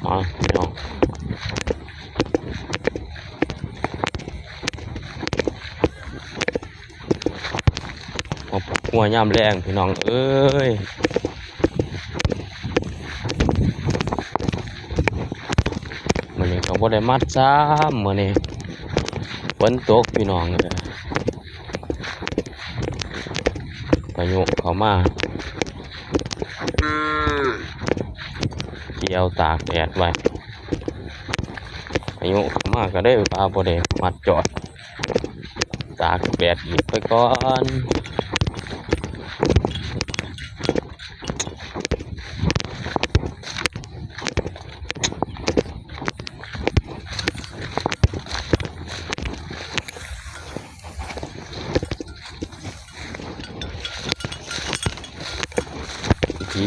พี่น้องหัวยามแรงพี่น้องเอ้ยมื้อนี้ก็บ่ได้มัดซ้ำมื้อนี้ฝนตกพี่น้องเลยพายุเข้ามาเกี่ยวตากแดดไว้พายุเข้ามาก็ได้ปลาบ่ได้มัดจอดตากแดดอีกไปก่อน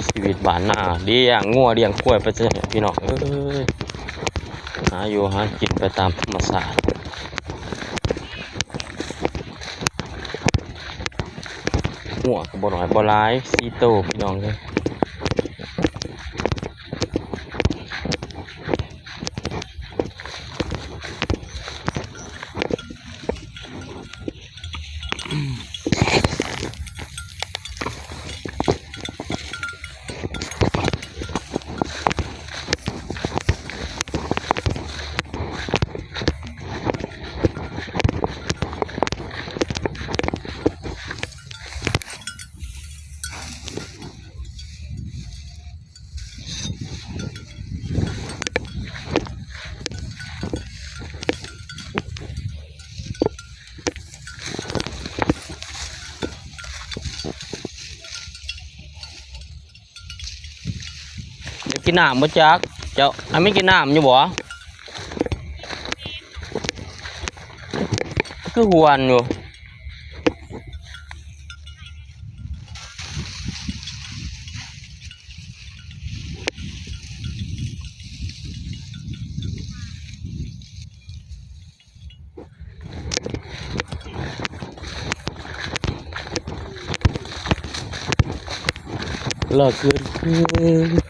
ชีวิตบ้านนาเลี้ยงงัวเลี้ยงกล้วยไปเจอพี่น้องเอ้ยหาอยู่หากินไปตามธรรมชาติหัวก็บ่น้อยบ่หลาย4 โตพี่น้องเลยกินน้ำบ่จักเจ้าไม่กินน้ำอยู่บ่คือหวนอยู่เลิกเกินคือ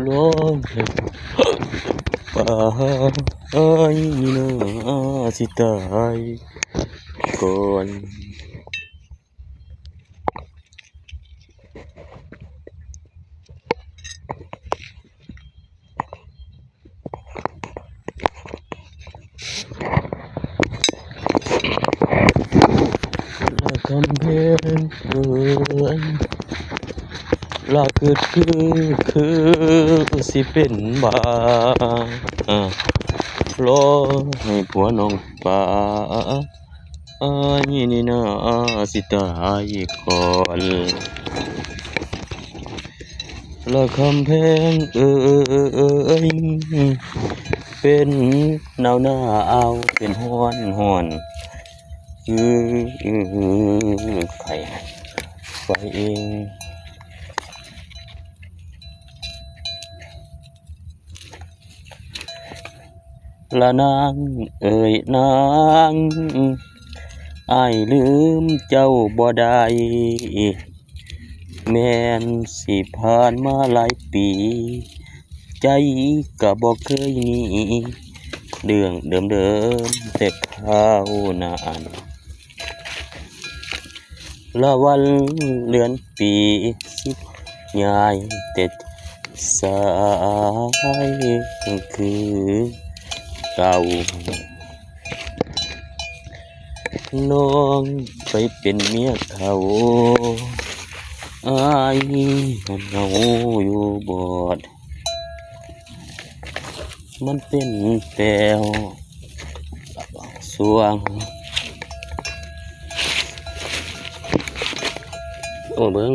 ลงป่าไอ้นี่นะสิตายก่อนละคำเพลงเอ่ยละเกิดคือสิเป็นบ้ารอให้ผัวน้องป่านี่นะสิตายก่อนละคำเพลงเอ่ยเป็นหนาวเป็นฮ้อนไข่ไฟเองละนางเอ่ยนางอ้ายลืมเจ้าบ่ได้แม่นสิผ่านมาหลายปีใจก็บ่เคยหนีเรื่องเดิมแต่ข้าวนานละวันเดือนปีสิยายแต่สายคือเก่าน้องไปเป็นเมียเขาอ้ายเหงาอยู่บอดมันเป็นแปลวสวงโอ้เบิ่ง